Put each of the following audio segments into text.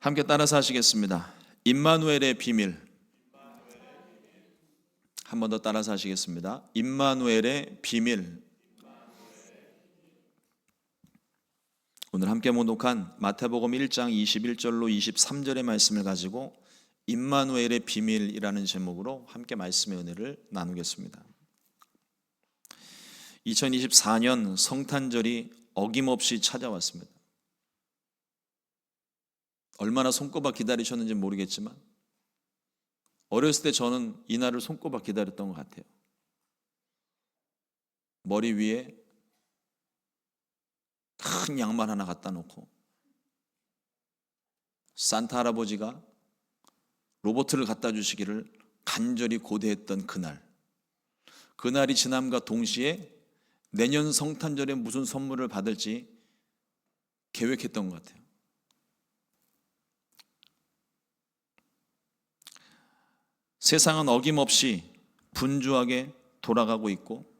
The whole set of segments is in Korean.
함께 따라서 하시겠습니다. 임마누엘의 비밀. 한 번 더 따라서 하시겠습니다. 임마누엘의 비밀. 오늘 함께 묵독한 마태복음 1장 21절로 23절의 말씀을 가지고 임마누엘의 비밀이라는 제목으로 함께 말씀의 은혜를 나누겠습니다. 2024년 성탄절이 어김없이 찾아왔습니다. 얼마나 손꼽아 기다리셨는지 모르겠지만 어렸을 때 저는 이날을 손꼽아 기다렸던 것 같아요. 머리 위에 큰 양말 하나 갖다 놓고 산타 할아버지가 로봇을 갖다 주시기를 간절히 고대했던 그날이 지남과 동시에 내년 성탄절에 무슨 선물을 받을지 계획했던 것 같아요. 세상은 어김없이 분주하게 돌아가고 있고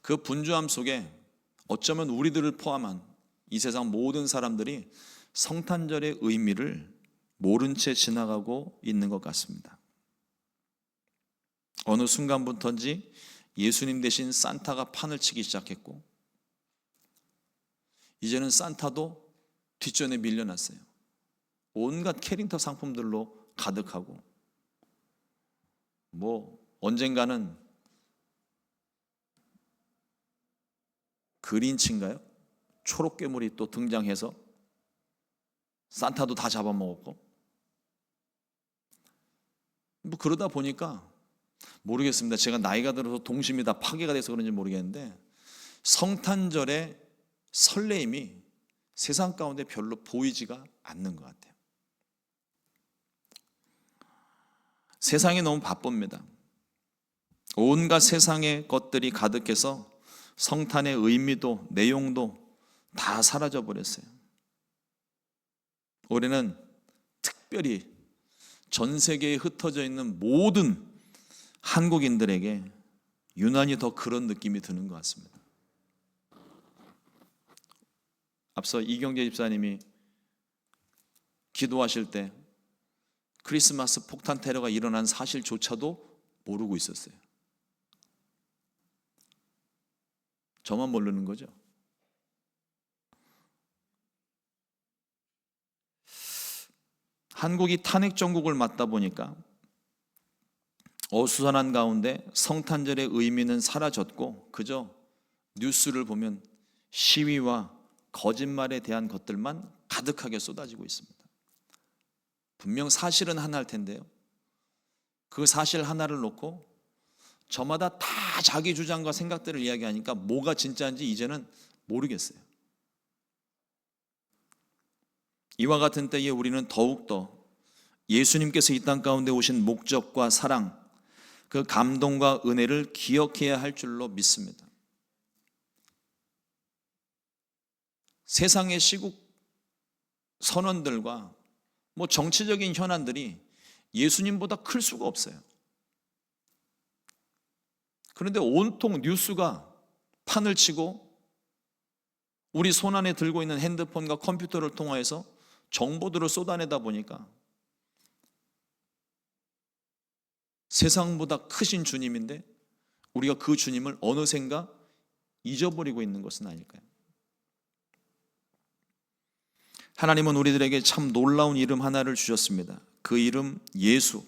그 분주함 속에 어쩌면 우리들을 포함한 이 세상 모든 사람들이 성탄절의 의미를 모른 채 지나가고 있는 것 같습니다. 어느 순간부터인지 예수님 대신 산타가 판을 치기 시작했고 이제는 산타도 뒷전에 밀려났어요. 온갖 캐릭터 상품들로 가득하고 언젠가는 그린치인가요? 초록 괴물이 또 등장해서 산타도 다 잡아먹었고 그러다 보니까 모르겠습니다. 제가 나이가 들어서 동심이 다 파괴가 돼서 그런지 모르겠는데 성탄절의 설레임이 세상 가운데 별로 보이지가 않는 것 같아요. 세상이 너무 바쁩니다. 온갖 세상의 것들이 가득해서 성탄의 의미도 내용도 다 사라져 버렸어요. 올해는 특별히 전 세계에 흩어져 있는 모든 한국인들에게 유난히 더 그런 느낌이 드는 것 같습니다. 앞서 이경재 집사님이 기도하실 때 크리스마스 폭탄 테러가 일어난 사실조차도 모르고 있었어요. 저만 모르는 거죠. 한국이 탄핵 정국을 맞다 보니까 어수선한 가운데 성탄절의 의미는 사라졌고 그저 뉴스를 보면 시위와 거짓말에 대한 것들만 가득하게 쏟아지고 있습니다. 분명 사실은 하나일 텐데요. 그 사실 하나를 놓고 저마다 다 자기 주장과 생각들을 이야기하니까 뭐가 진짜인지 이제는 모르겠어요. 이와 같은 때에 우리는 더욱더 예수님께서 이 땅 가운데 오신 목적과 사랑, 그 감동과 은혜를 기억해야 할 줄로 믿습니다. 세상의 시국 선언들과 정치적인 현안들이 예수님보다 클 수가 없어요. 그런데 온통 뉴스가 판을 치고 우리 손안에 들고 있는 핸드폰과 컴퓨터를 통해서 정보들을 쏟아내다 보니까 세상보다 크신 주님인데 우리가 그 주님을 어느샌가 잊어버리고 있는 것은 아닐까요? 하나님은 우리들에게 참 놀라운 이름 하나를 주셨습니다. 그 이름 예수,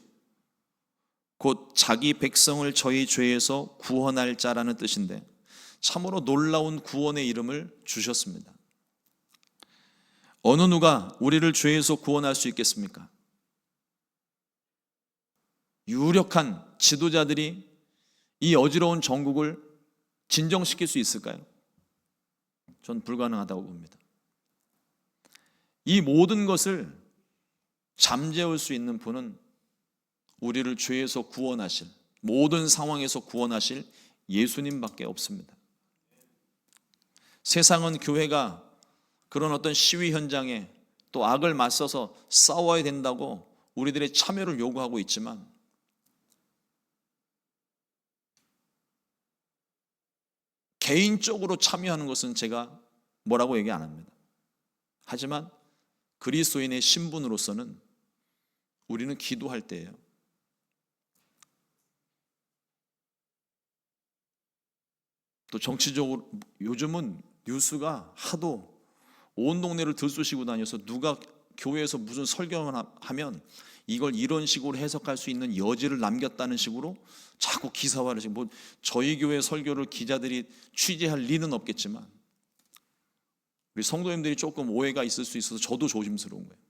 곧 자기 백성을 저희 죄에서 구원할 자라는 뜻인데 참으로 놀라운 구원의 이름을 주셨습니다. 어느 누가 우리를 죄에서 구원할 수 있겠습니까? 유력한 지도자들이 이 어지러운 전국을 진정시킬 수 있을까요? 전 불가능하다고 봅니다. 이 모든 것을 잠재울 수 있는 분은 우리를 죄에서 구원하실, 모든 상황에서 구원하실 예수님밖에 없습니다. 세상은 교회가 그런 어떤 시위 현장에 또 악을 맞서서 싸워야 된다고 우리들의 참여를 요구하고 있지만 개인적으로 참여하는 것은 제가 뭐라고 얘기 안 합니다. 하지만 그리스도인의 신분으로서는 우리는 기도할 때예요. 또 정치적으로 요즘은 뉴스가 하도 온 동네를 들쑤시고 다녀서 누가 교회에서 무슨 설교를 하면 이걸 이런 식으로 해석할 수 있는 여지를 남겼다는 식으로 자꾸 기사화를 해서 뭐 저희 교회 설교를 기자들이 취재할 리는 없겠지만 우리 성도님들이 조금 오해가 있을 수 있어서 저도 조심스러운 거예요.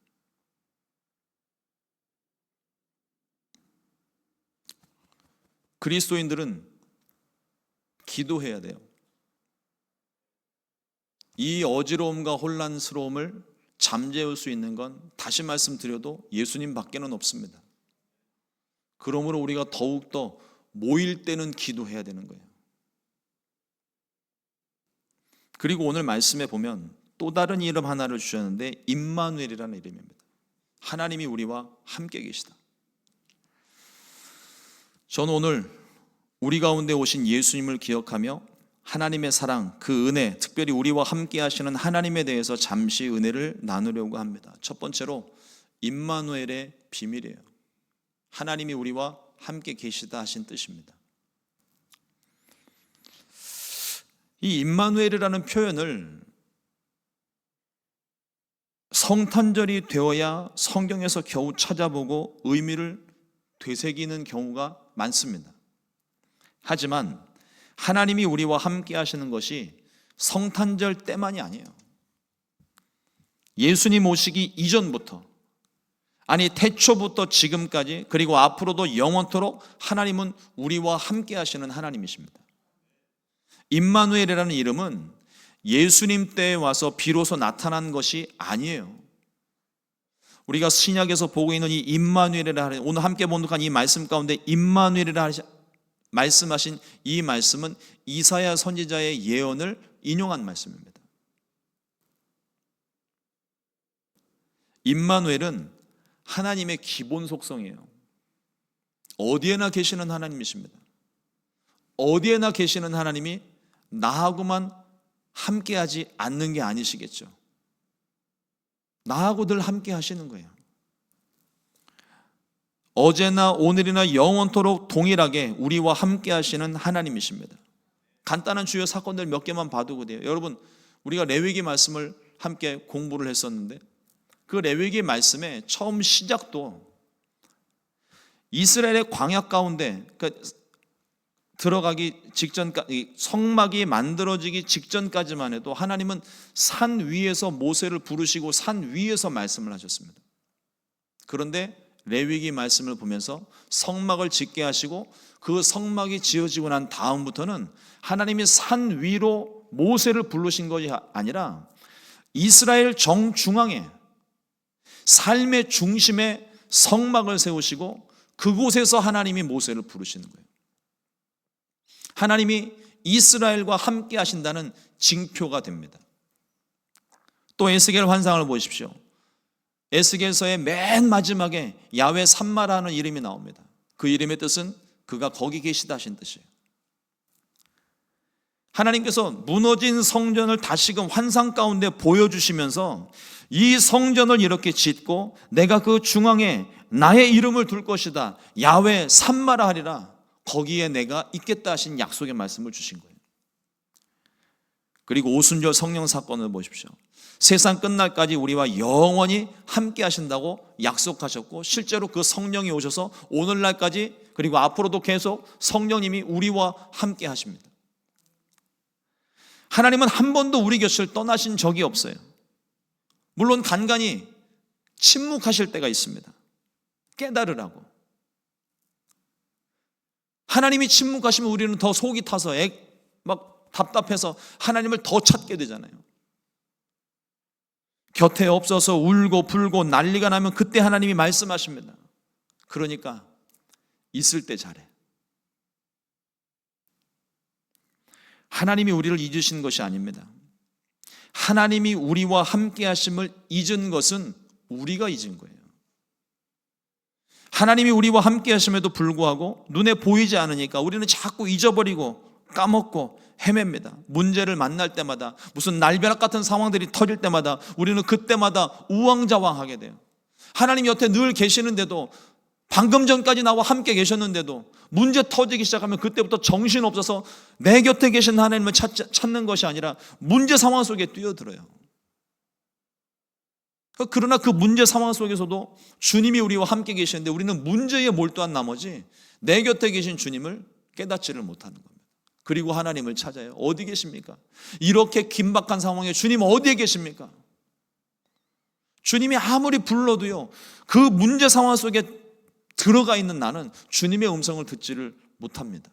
그리스도인들은 기도해야 돼요. 이 어지러움과 혼란스러움을 잠재울 수 있는 건 다시 말씀드려도 예수님 밖에는 없습니다. 그러므로 우리가 더욱더 모일 때는 기도해야 되는 거예요. 그리고 오늘 말씀에 보면 또 다른 이름 하나를 주셨는데 임마누엘이라는 이름입니다. 하나님이 우리와 함께 계시다. 저는 오늘 우리 가운데 오신 예수님을 기억하며 하나님의 사랑, 그 은혜, 특별히 우리와 함께 하시는 하나님에 대해서 잠시 은혜를 나누려고 합니다. 첫 번째로 임마누엘의 비밀이에요. 하나님이 우리와 함께 계시다 하신 뜻입니다. 이 임마누엘이라는 표현을 성탄절이 되어야 성경에서 겨우 찾아보고 의미를 되새기는 경우가 많습니다. 하지만 하나님이 우리와 함께 하시는 것이 성탄절 때만이 아니에요. 예수님 오시기 이전부터, 아니 태초부터 지금까지, 그리고 앞으로도 영원토록 하나님은 우리와 함께 하시는 하나님이십니다. 임마누엘이라는 이름은 예수님 때에 와서 비로소 나타난 것이 아니에요. 우리가 신약에서 보고 있는 이 임마누엘이라, 오늘 함께 본독한 이 말씀 가운데 임마누엘이라 말씀하신 이 말씀은 이사야 선지자의 예언을 인용한 말씀입니다. 임마누엘은 하나님의 기본 속성이에요. 어디에나 계시는 하나님이십니다. 어디에나 계시는 하나님이 나하고만 함께하지 않는 게 아니시겠죠. 나하고 늘 함께 하시는 거예요. 어제나 오늘이나 영원토록 동일하게 우리와 함께 하시는 하나님이십니다. 간단한 주요 사건들 몇 개만 봐도 그래요. 여러분, 우리가 레위기 말씀을 함께 공부를 했었는데 그 레위기 말씀의 처음 시작도 이스라엘의 광야 가운데, 그러니까 들어가기 직전까지, 성막이 만들어지기 직전까지만 해도 하나님은 산 위에서 모세를 부르시고 산 위에서 말씀을 하셨습니다. 그런데 레위기 말씀을 보면서 성막을 짓게 하시고 그 성막이 지어지고 난 다음부터는 하나님이 산 위로 모세를 부르신 것이 아니라 이스라엘 정중앙에, 삶의 중심에 성막을 세우시고 그곳에서 하나님이 모세를 부르시는 거예요. 하나님이 이스라엘과 함께 하신다는 징표가 됩니다. 또 에스겔 환상을 보십시오. 에스겔서의 맨 마지막에 야훼 삼마라는 이름이 나옵니다. 그 이름의 뜻은 그가 거기 계시다 하신 뜻이에요. 하나님께서 무너진 성전을 다시금 환상 가운데 보여주시면서 이 성전을 이렇게 짓고 내가 그 중앙에 나의 이름을 둘 것이다, 야훼 삼마라 하리라, 거기에 내가 있겠다 하신 약속의 말씀을 주신 거예요. 그리고 오순절 성령 사건을 보십시오. 세상 끝날까지 우리와 영원히 함께 하신다고 약속하셨고 실제로 그 성령이 오셔서 오늘날까지, 그리고 앞으로도 계속 성령님이 우리와 함께 하십니다. 하나님은 한 번도 우리 곁을 떠나신 적이 없어요. 물론 간간히 침묵하실 때가 있습니다. 깨달으라고. 하나님이 침묵하시면 우리는 더 속이 타서 막 답답해서 하나님을 더 찾게 되잖아요. 곁에 없어서 울고 불고 난리가 나면 그때 하나님이 말씀하십니다. 그러니까 있을 때 잘해. 하나님이 우리를 잊으신 것이 아닙니다. 하나님이 우리와 함께 하심을 잊은 것은 우리가 잊은 거예요. 하나님이 우리와 함께 하심에도 불구하고 눈에 보이지 않으니까 우리는 자꾸 잊어버리고 까먹고 헤맵니다. 문제를 만날 때마다, 무슨 날벼락 같은 상황들이 터질 때마다 우리는 그때마다 우왕좌왕하게 돼요. 하나님 곁에 늘 계시는데도, 방금 전까지 나와 함께 계셨는데도 문제 터지기 시작하면 그때부터 정신없어서 내 곁에 계신 하나님을 찾는 것이 아니라 문제 상황 속에 뛰어들어요. 그러나 그 문제 상황 속에서도 주님이 우리와 함께 계시는데 우리는 문제에 몰두한 나머지 내 곁에 계신 주님을 깨닫지를 못하는 겁니다. 그리고 하나님을 찾아요. 어디 계십니까? 이렇게 긴박한 상황에 주님 어디에 계십니까? 주님이 아무리 불러도요, 그 문제 상황 속에 들어가 있는 나는 주님의 음성을 듣지를 못합니다.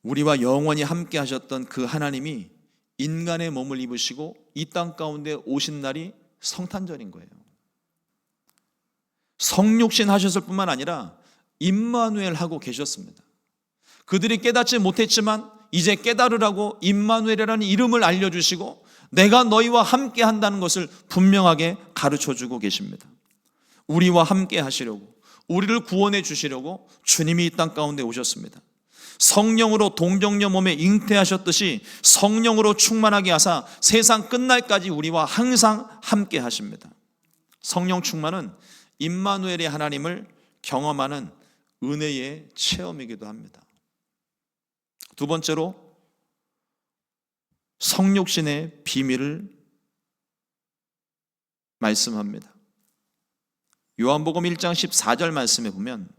우리와 영원히 함께 하셨던 그 하나님이 인간의 몸을 입으시고 이 땅 가운데 오신 날이 성탄절인 거예요. 성육신 하셨을 뿐만 아니라 임마누엘 하고 계셨습니다. 그들이 깨닫지 못했지만 이제 깨달으라고 임마누엘이라는 이름을 알려주시고 내가 너희와 함께 한다는 것을 분명하게 가르쳐주고 계십니다. 우리와 함께 하시려고, 우리를 구원해 주시려고 주님이 이 땅 가운데 오셨습니다. 성령으로 동정녀 몸에 잉태하셨듯이 성령으로 충만하게 하사 세상 끝날까지 우리와 항상 함께 하십니다. 성령 충만은 임마누엘의 하나님을 경험하는 은혜의 체험이기도 합니다. 두 번째로 성육신의 비밀을 말씀합니다. 요한복음 1장 14절 말씀에 보면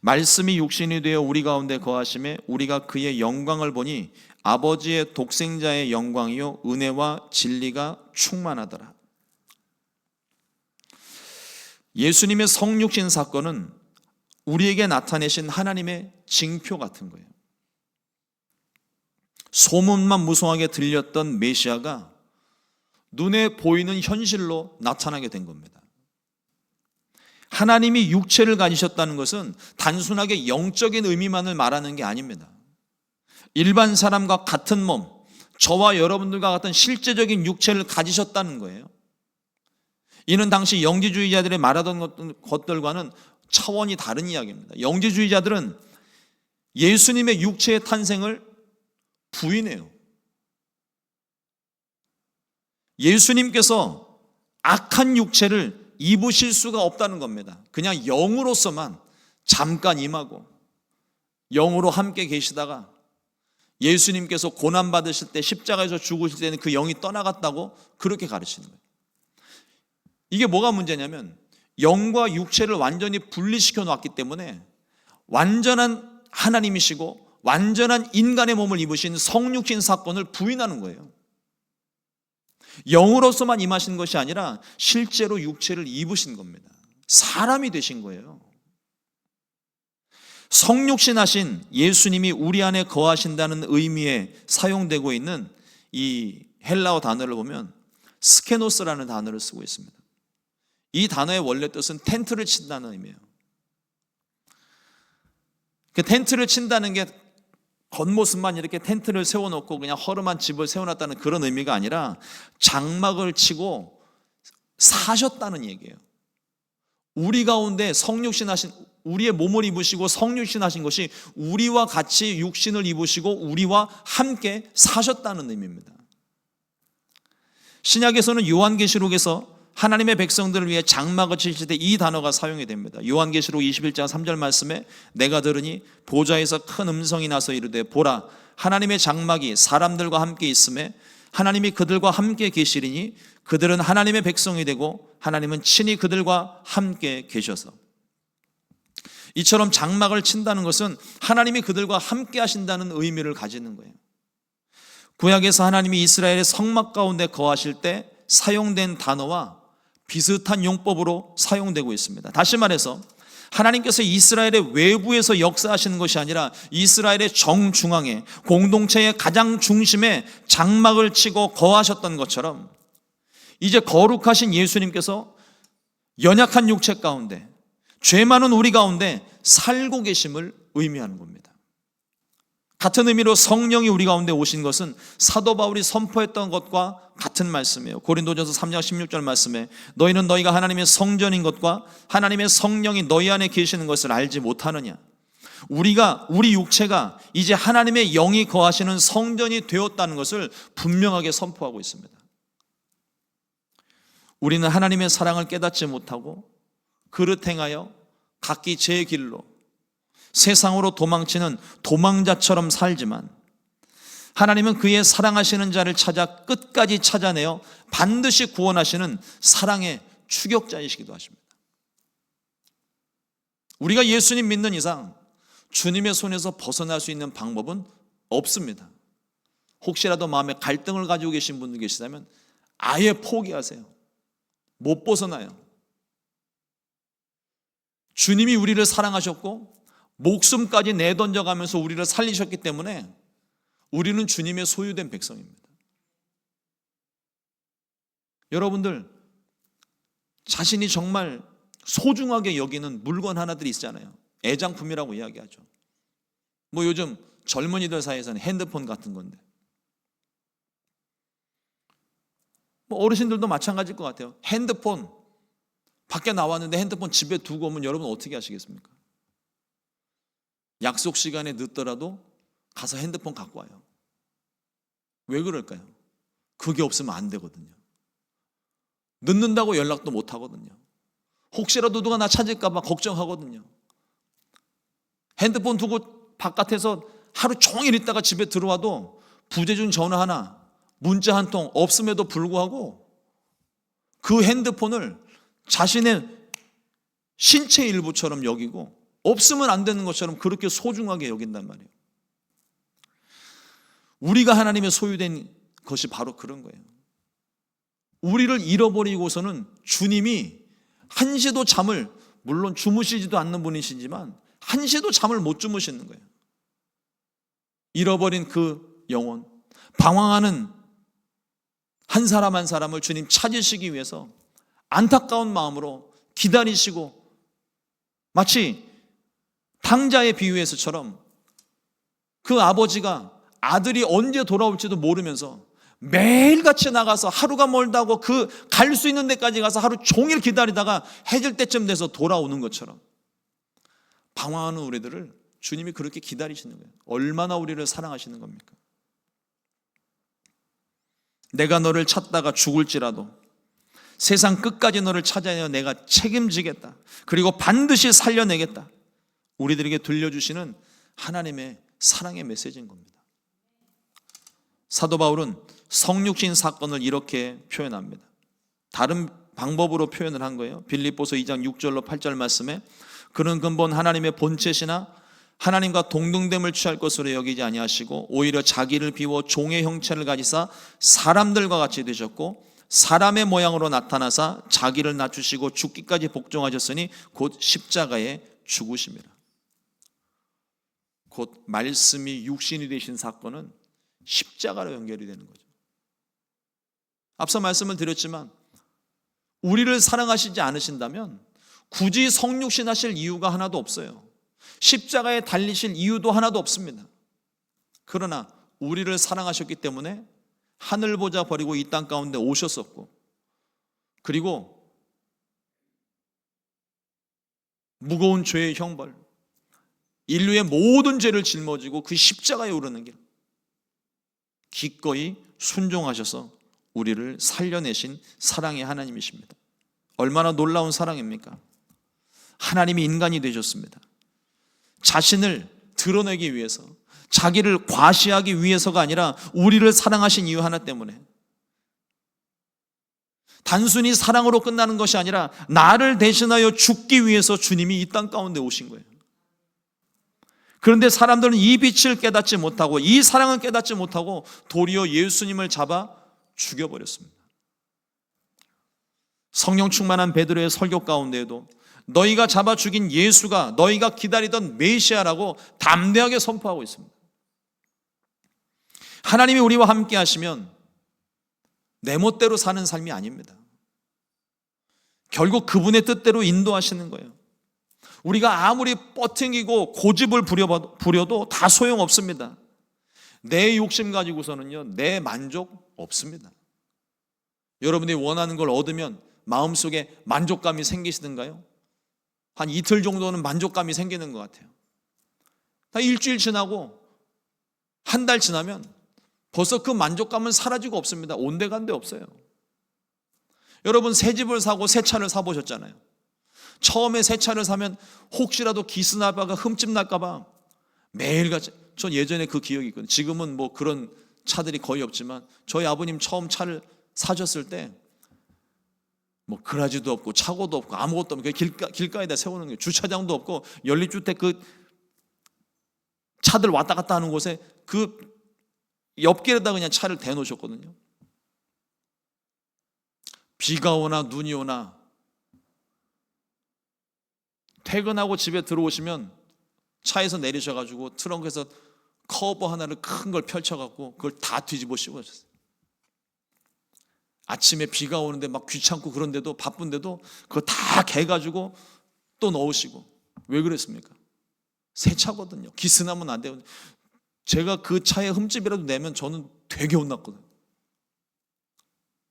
말씀이 육신이 되어 우리 가운데 거하심에 우리가 그의 영광을 보니 아버지의 독생자의 영광이요 은혜와 진리가 충만하더라. 예수님의 성육신 사건은 우리에게 나타내신 하나님의 징표 같은 거예요. 소문만 무성하게 들렸던 메시아가 눈에 보이는 현실로 나타나게 된 겁니다. 하나님이 육체를 가지셨다는 것은 단순하게 영적인 의미만을 말하는 게 아닙니다. 일반 사람과 같은 몸, 저와 여러분들과 같은 실제적인 육체를 가지셨다는 거예요. 이는 당시 영지주의자들이 말하던 것들과는 차원이 다른 이야기입니다. 영지주의자들은 예수님의 육체의 탄생을 부인해요. 예수님께서 악한 육체를 입으실 수가 없다는 겁니다. 그냥 영으로서만 잠깐 임하고 영으로 함께 계시다가 예수님께서 고난받으실 때 십자가에서 죽으실 때는 그 영이 떠나갔다고 그렇게 가르치는 거예요. 이게 뭐가 문제냐면 영과 육체를 완전히 분리시켜 놨기 때문에 완전한 하나님이시고 완전한 인간의 몸을 입으신 성육신 사건을 부인하는 거예요. 영으로서만 임하신 것이 아니라 실제로 육체를 입으신 겁니다. 사람이 되신 거예요. 성육신 하신 예수님이 우리 안에 거하신다는 의미에 사용되고 있는 이 헬라어 단어를 보면 스케노스라는 단어를 쓰고 있습니다. 이 단어의 원래 뜻은 텐트를 친다는 의미예요. 그 텐트를 친다는 게 겉모습만 이렇게 텐트를 세워놓고 그냥 허름한 집을 세워놨다는 그런 의미가 아니라 장막을 치고 사셨다는 얘기예요. 우리 가운데 성육신 하신, 우리의 몸을 입으시고 성육신 하신 것이 우리와 같이 육신을 입으시고 우리와 함께 사셨다는 의미입니다. 신약에서는 요한계시록에서 하나님의 백성들을 위해 장막을 치실 때 이 단어가 사용이 됩니다. 요한계시록 21장 3절 말씀에 내가 들으니 보좌에서 큰 음성이 나서 이르되 보라 하나님의 장막이 사람들과 함께 있음에 하나님이 그들과 함께 계시리니 그들은 하나님의 백성이 되고 하나님은 친히 그들과 함께 계셔서. 이처럼 장막을 친다는 것은 하나님이 그들과 함께 하신다는 의미를 가지는 거예요. 구약에서 하나님이 이스라엘의 성막 가운데 거하실 때 사용된 단어와 비슷한 용법으로 사용되고 있습니다. 다시 말해서 하나님께서 이스라엘의 외부에서 역사하시는 것이 아니라 이스라엘의 정중앙에 공동체의 가장 중심에 장막을 치고 거하셨던 것처럼 이제 거룩하신 예수님께서 연약한 육체 가운데 죄 많은 우리 가운데 살고 계심을 의미하는 겁니다. 같은 의미로 성령이 우리 가운데 오신 것은 사도 바울이 선포했던 것과 같은 말씀이에요. 고린도전서 3장 16절 말씀에 너희는 너희가 하나님의 성전인 것과 하나님의 성령이 너희 안에 계시는 것을 알지 못하느냐. 우리 육체가 이제 하나님의 영이 거하시는 성전이 되었다는 것을 분명하게 선포하고 있습니다. 우리는 하나님의 사랑을 깨닫지 못하고 그릇 행하여 각기 제 길로 세상으로 도망치는 도망자처럼 살지만, 하나님은 그의 사랑하시는 자를 찾아 끝까지 찾아내어 반드시 구원하시는 사랑의 추격자이시기도 하십니다. 우리가 예수님 믿는 이상 주님의 손에서 벗어날 수 있는 방법은 없습니다. 혹시라도 마음에 갈등을 가지고 계신 분들 계시다면 아예 포기하세요. 못 벗어나요. 주님이 우리를 사랑하셨고 목숨까지 내던져가면서 우리를 살리셨기 때문에 우리는 주님의 소유된 백성입니다. 여러분들, 자신이 정말 소중하게 여기는 물건 하나들이 있잖아요. 애장품이라고 이야기하죠. 뭐 요즘 젊은이들 사이에서는 핸드폰 같은 건데, 뭐 어르신들도 마찬가지일 것 같아요. 핸드폰 밖에 나왔는데 핸드폰 집에 두고 오면 여러분 어떻게 하시겠습니까? 약속 시간에 늦더라도 가서 핸드폰 갖고 와요. 왜 그럴까요? 그게 없으면 안 되거든요. 늦는다고 연락도 못 하거든요. 혹시라도 누가 나 찾을까 봐 걱정하거든요. 핸드폰 두고 바깥에서 하루 종일 있다가 집에 들어와도 부재중 전화 하나, 문자 한 통 없음에도 불구하고 그 핸드폰을 자신의 신체 일부처럼 여기고 없으면 안 되는 것처럼 그렇게 소중하게 여긴단 말이에요. 우리가 하나님의 소유된 것이 바로 그런 거예요. 우리를 잃어버리고서는 주님이 한시도 잠을, 물론 주무시지도 않는 분이시지만 한시도 잠을 못 주무시는 거예요. 잃어버린 그 영혼, 방황하는 한 사람 한 사람을 주님 찾으시기 위해서 안타까운 마음으로 기다리시고, 마치 탕자의 비유에서처럼 그 아버지가 아들이 언제 돌아올지도 모르면서 매일같이 나가서 하루가 멀다고 그 갈 수 있는 데까지 가서 하루 종일 기다리다가 해질 때쯤 돼서 돌아오는 것처럼 방황하는 우리들을 주님이 그렇게 기다리시는 거예요. 얼마나 우리를 사랑하시는 겁니까? 내가 너를 찾다가 죽을지라도 세상 끝까지 너를 찾아내어 내가 책임지겠다. 그리고 반드시 살려내겠다. 우리들에게 들려주시는 하나님의 사랑의 메시지인 겁니다. 사도 바울은 성육신 사건을 이렇게 표현합니다. 다른 방법으로 표현을 한 거예요. 빌립보서 2장 6절로 8절 말씀에, 그는 근본 하나님의 본체시나 하나님과 동등됨을 취할 것으로 여기지 아니하시고 오히려 자기를 비워 종의 형체를 가지사 사람들과 같이 되셨고 사람의 모양으로 나타나사 자기를 낮추시고 죽기까지 복종하셨으니 곧 십자가에 죽으심이라. 곧 말씀이 육신이 되신 사건은 십자가로 연결이 되는 거죠. 앞서 말씀을 드렸지만 우리를 사랑하시지 않으신다면 굳이 성육신 하실 이유가 하나도 없어요. 십자가에 달리실 이유도 하나도 없습니다. 그러나 우리를 사랑하셨기 때문에 하늘 보자 버리고 이 땅 가운데 오셨었고, 그리고 무거운 죄의 형벌, 인류의 모든 죄를 짊어지고 그 십자가에 오르는 길 기꺼이 순종하셔서 우리를 살려내신 사랑의 하나님이십니다. 얼마나 놀라운 사랑입니까? 하나님이 인간이 되셨습니다. 자신을 드러내기 위해서, 자기를 과시하기 위해서가 아니라 우리를 사랑하신 이유 하나 때문에, 단순히 사랑으로 끝나는 것이 아니라 나를 대신하여 죽기 위해서 주님이 이 땅 가운데 오신 거예요. 그런데 사람들은 이 빛을 깨닫지 못하고 이 사랑을 깨닫지 못하고 도리어 예수님을 잡아 죽여버렸습니다. 성령 충만한 베드로의 설교 가운데에도 너희가 잡아 죽인 예수가 너희가 기다리던 메시아라고 담대하게 선포하고 있습니다. 하나님이 우리와 함께 하시면 내 멋대로 사는 삶이 아닙니다. 결국 그분의 뜻대로 인도하시는 거예요. 우리가 아무리 뻗팅기고 고집을 부려도 다 소용없습니다. 내 욕심 가지고서는요, 내 만족 없습니다. 여러분이 원하는 걸 얻으면 마음속에 만족감이 생기시던가요? 한 이틀 정도는 만족감이 생기는 것 같아요. 다 일주일 지나고 한 달 지나면 벌써 그 만족감은 사라지고 없습니다. 온데간데 없어요. 여러분 새 집을 사고 새 차를 사보셨잖아요. 처음에 새 차를 사면 혹시라도 기스나다가 흠집 날까봐 매일같이, 전 예전에 그 기억이 있거든요. 지금은 뭐 그런 차들이 거의 없지만 저희 아버님 처음 차를 사셨을 때 뭐 그라지도 없고 차고도 없고 아무것도 없고 길가에다 세우는 거예요. 주차장도 없고 연립주택 그 차들 왔다 갔다 하는 곳에 그 옆길에다 그냥 차를 대놓으셨거든요. 비가 오나 눈이 오나 퇴근하고 집에 들어오시면 차에서 내리셔가지고 트렁크에서 커버 하나를 큰 걸 펼쳐갖고 그걸 다 뒤집어 씌우셨어요. 아침에 비가 오는데 막 귀찮고 그런데도 바쁜데도 그거 다 개가지고 또 넣으시고. 왜 그랬습니까? 새 차거든요. 기스나면 안 돼요. 제가 그 차에 흠집이라도 내면 저는 되게 혼났거든요.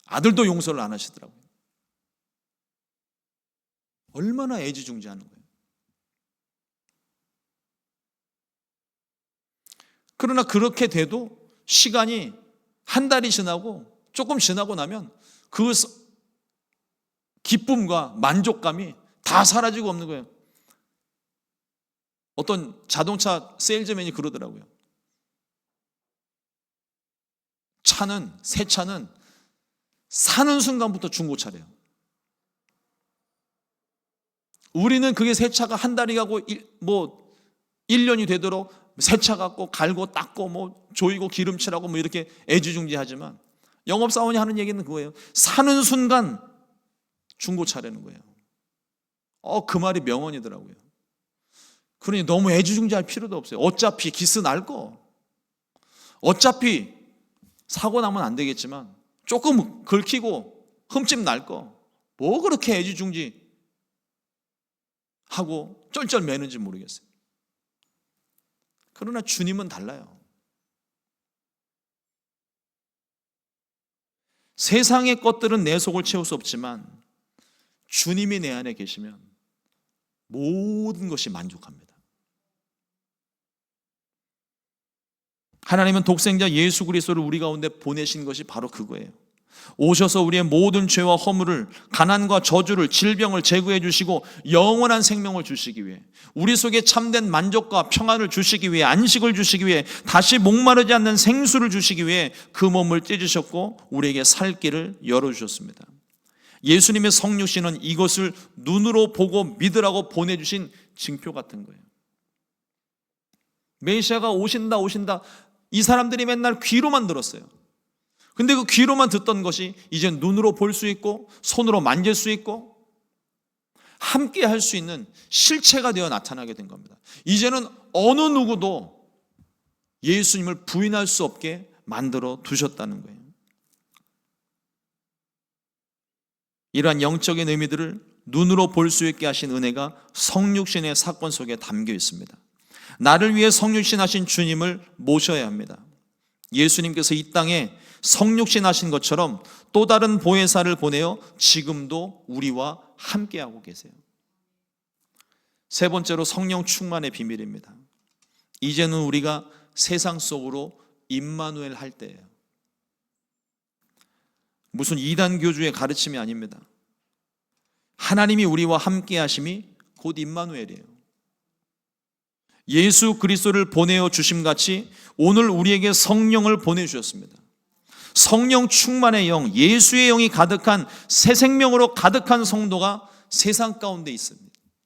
아들도 용서를 안 하시더라고요. 얼마나 애지중지하는 거예요. 그러나 그렇게 돼도 시간이 한 달이 지나고 조금 지나고 나면 그 기쁨과 만족감이 다 사라지고 없는 거예요. 어떤 자동차 세일즈맨이 그러더라고요. 새 차는 사는 순간부터 중고차래요. 우리는 그게 새 차가 한 달이 가고 1년이 되도록 새 차 갖고 갈고 닦고 뭐 조이고 기름칠하고 뭐 이렇게 애지중지하지만 영업사원이 하는 얘기는 그거예요. 사는 순간 중고차라는 거예요. 그 말이 명언이더라고요. 그러니 너무 애지중지할 필요도 없어요. 어차피 기스 날 거. 어차피 사고 나면 안 되겠지만 조금 긁히고 흠집 날 거. 뭐 그렇게 애지중지 하고 쩔쩔 매는지 모르겠어요. 그러나 주님은 달라요. 세상의 것들은 내 속을 채울 수 없지만 주님이 내 안에 계시면 모든 것이 만족합니다. 하나님은 독생자 예수 그리스도를 우리 가운데 보내신 것이 바로 그거예요. 오셔서 우리의 모든 죄와 허물을, 가난과 저주를, 질병을 제거해 주시고 영원한 생명을 주시기 위해, 우리 속에 참된 만족과 평안을 주시기 위해, 안식을 주시기 위해, 다시 목마르지 않는 생수를 주시기 위해 그 몸을 찢으셨고 우리에게 살 길을 열어주셨습니다. 예수님의 성육신은 이것을 눈으로 보고 믿으라고 보내주신 징표 같은 거예요. 메시아가 오신다 이 사람들이 맨날 귀로만 들었어요. 근데 그 귀로만 듣던 것이 이제 눈으로 볼 수 있고 손으로 만질 수 있고 함께 할 수 있는 실체가 되어 나타나게 된 겁니다. 이제는 어느 누구도 예수님을 부인할 수 없게 만들어 두셨다는 거예요. 이러한 영적인 의미들을 눈으로 볼 수 있게 하신 은혜가 성육신의 사건 속에 담겨 있습니다. 나를 위해 성육신 하신 주님을 모셔야 합니다. 예수님께서 이 땅에 성육신 하신 것처럼 또 다른 보혜사를 보내어 지금도 우리와 함께하고 계세요. 세 번째로 성령 충만의 비밀입니다. 이제는 우리가 세상 속으로 임마누엘 할 때예요. 무슨 이단 교주의 가르침이 아닙니다. 하나님이 우리와 함께 하심이 곧 임마누엘이에요. 예수 그리스도를 보내어 주심같이 오늘 우리에게 성령을 보내주셨습니다. 성령 충만의 영, 예수의 영이 가득한 새 생명으로 가득한 성도가 세상 가운데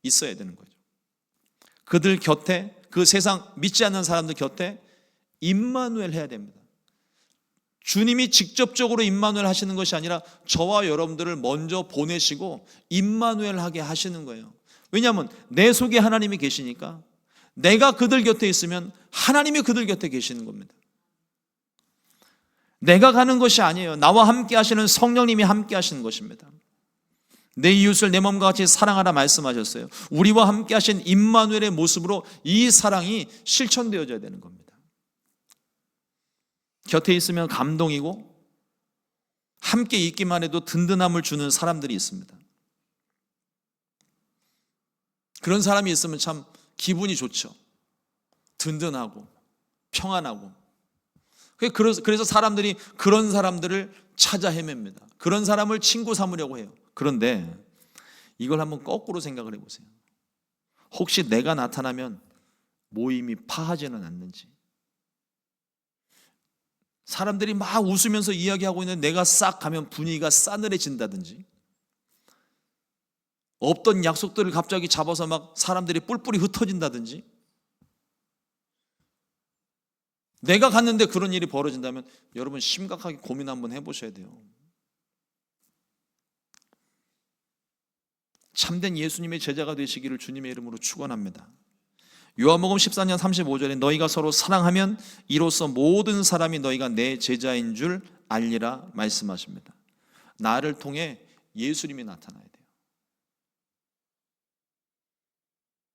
있어야 되는 거죠. 그들 곁에, 그 세상 믿지 않는 사람들 곁에 임마누엘 해야 됩니다. 주님이 직접적으로 임마누엘 하시는 것이 아니라 저와 여러분들을 먼저 보내시고 임마누엘 하게 하시는 거예요. 왜냐하면 내 속에 하나님이 계시니까 내가 그들 곁에 있으면 하나님이 그들 곁에 계시는 겁니다. 내가 가는 것이 아니에요. 나와 함께 하시는 성령님이 함께 하시는 것입니다. 내 이웃을 내 몸과 같이 사랑하라 말씀하셨어요. 우리와 함께 하신 임마누엘의 모습으로 이 사랑이 실천되어져야 되는 겁니다. 곁에 있으면 감동이고 함께 있기만 해도 든든함을 주는 사람들이 있습니다. 그런 사람이 있으면 참 기분이 좋죠. 든든하고 평안하고. 그래서 사람들이 그런 사람들을 찾아 헤맵니다. 그런 사람을 친구 삼으려고 해요. 그런데 이걸 한번 거꾸로 생각을 해보세요. 혹시 내가 나타나면 모임이 파하지는 않는지, 사람들이 막 웃으면서 이야기하고 있는데 내가 싹 가면 분위기가 싸늘해진다든지, 없던 약속들을 갑자기 잡아서 막 사람들이 뿔뿔이 흩어진다든지, 내가 갔는데 그런 일이 벌어진다면 여러분 심각하게 고민 한번 해보셔야 돼요. 참된 예수님의 제자가 되시기를 주님의 이름으로 축원합니다. 요한복음 14장 35절에 너희가 서로 사랑하면 이로써 모든 사람이 너희가 내 제자인 줄 알리라 말씀하십니다. 나를 통해 예수님이 나타나야 돼요.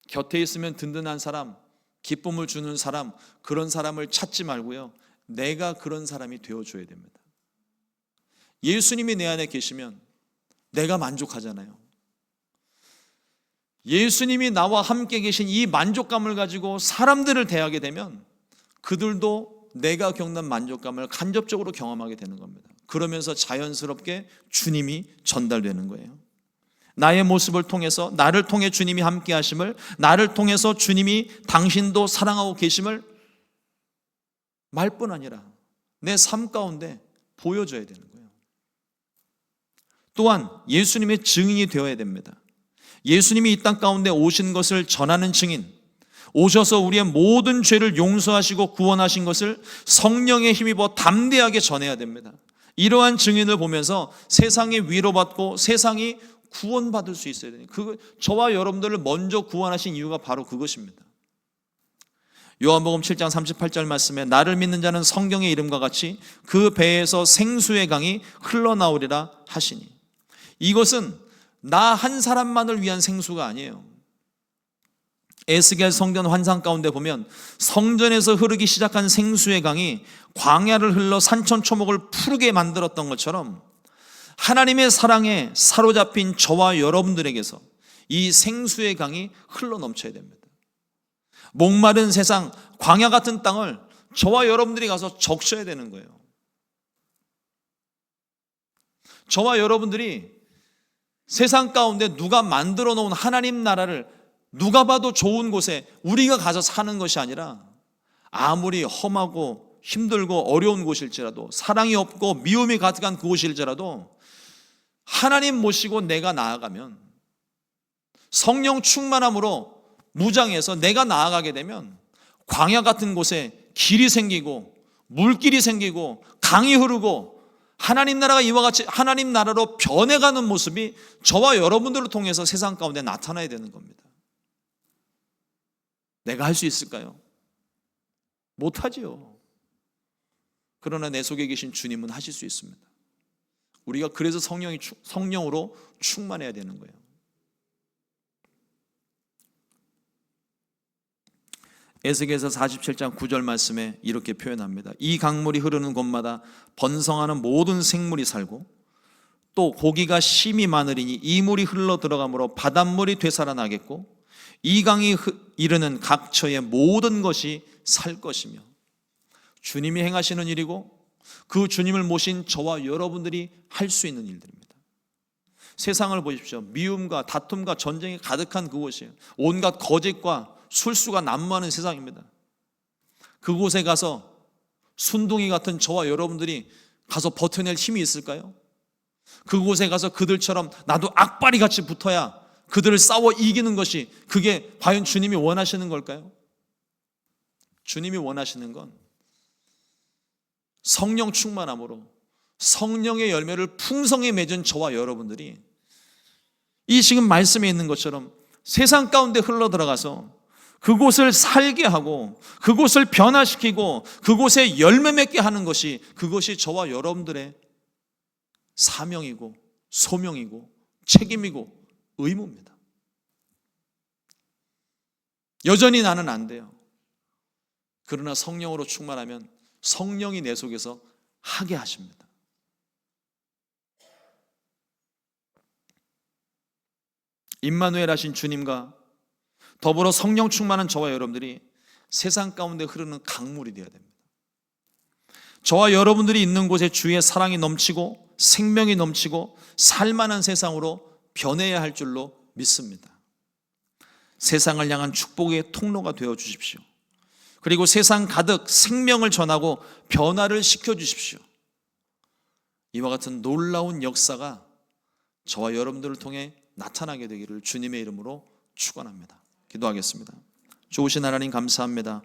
곁에 있으면 든든한 사람, 기쁨을 주는 사람, 그런 사람을 찾지 말고요, 내가 그런 사람이 되어줘야 됩니다. 예수님이 내 안에 계시면 내가 만족하잖아요. 예수님이 나와 함께 계신 이 만족감을 가지고 사람들을 대하게 되면 그들도 내가 겪는 만족감을 간접적으로 경험하게 되는 겁니다. 그러면서 자연스럽게 주님이 전달되는 거예요. 나의 모습을 통해서, 나를 통해 주님이 함께 하심을, 나를 통해서 주님이 당신도 사랑하고 계심을 말뿐 아니라 내 삶 가운데 보여줘야 되는 거예요. 또한 예수님의 증인이 되어야 됩니다. 예수님이 이 땅 가운데 오신 것을 전하는 증인, 오셔서 우리의 모든 죄를 용서하시고 구원하신 것을 성령에 힘입어 담대하게 전해야 됩니다. 이러한 증인을 보면서 세상이 위로받고 세상이 구원받을 수 있어야 돼요. 저와 여러분들을 먼저 구원하신 이유가 바로 그것입니다. 요한복음 7장 38절 말씀에 나를 믿는 자는 성경의 이름과 같이 그 배에서 생수의 강이 흘러나오리라 하시니, 이것은 나 한 사람만을 위한 생수가 아니에요. 에스겔 성전 환상 가운데 보면 성전에서 흐르기 시작한 생수의 강이 광야를 흘러 산천초목을 푸르게 만들었던 것처럼 하나님의 사랑에 사로잡힌 저와 여러분들에게서 이 생수의 강이 흘러넘쳐야 됩니다. 목마른 세상, 광야 같은 땅을 저와 여러분들이 가서 적셔야 되는 거예요. 저와 여러분들이 세상 가운데 누가 만들어 놓은 하나님 나라를 누가 봐도 좋은 곳에 우리가 가서 사는 것이 아니라, 아무리 험하고 힘들고 어려운 곳일지라도, 사랑이 없고 미움이 가득한 그곳일지라도 하나님 모시고 내가 나아가면, 성령 충만함으로 무장해서 내가 나아가게 되면 광야 같은 곳에 길이 생기고 물길이 생기고 강이 흐르고 하나님 나라가 이와 같이 하나님 나라로 변해가는 모습이 저와 여러분들을 통해서 세상 가운데 나타나야 되는 겁니다. 내가 할 수 있을까요? 못하지요. 그러나 내 속에 계신 주님은 하실 수 있습니다. 우리가 그래서 성령으로 충만해야 되는 거예요. 에스겔서 47장 9절 말씀에 이렇게 표현합니다. 이 강물이 흐르는 곳마다 번성하는 모든 생물이 살고 또 고기가 심이 많으리니 이 물이 흘러 들어가므로 바닷물이 되살아나겠고 이 강이 이르는 각처의 모든 것이 살 것이며, 주님이 행하시는 일이고 그 주님을 모신 저와 여러분들이 할 수 있는 일들입니다. 세상을 보십시오. 미움과 다툼과 전쟁이 가득한 그곳이에요. 온갖 거짓과 술수가 난무하는 세상입니다. 그곳에 가서 순둥이 같은 저와 여러분들이 가서 버텨낼 힘이 있을까요? 그곳에 가서 그들처럼 나도 악바리 같이 붙어야 그들을 싸워 이기는 것이, 그게 과연 주님이 원하시는 걸까요? 주님이 원하시는 건 성령 충만함으로 성령의 열매를 풍성히 맺은 저와 여러분들이 이 지금 말씀에 있는 것처럼 세상 가운데 흘러 들어가서 그곳을 살게 하고 그곳을 변화시키고 그곳에 열매 맺게 하는 것이, 그것이 저와 여러분들의 사명이고 소명이고 책임이고 의무입니다. 여전히 나는 안 돼요. 그러나 성령으로 충만하면 성령이 내 속에서 하게 하십니다. 임마누엘 하신 주님과 더불어 성령 충만한 저와 여러분들이 세상 가운데 흐르는 강물이 되어야 됩니다. 저와 여러분들이 있는 곳에 주의 사랑이 넘치고 생명이 넘치고 살만한 세상으로 변해야 할 줄로 믿습니다. 세상을 향한 축복의 통로가 되어 주십시오. 그리고 세상 가득 생명을 전하고 변화를 시켜 주십시오. 이와 같은 놀라운 역사가 저와 여러분들을 통해 나타나게 되기를 주님의 이름으로 축원합니다. 기도하겠습니다. 좋으신 하나님 감사합니다.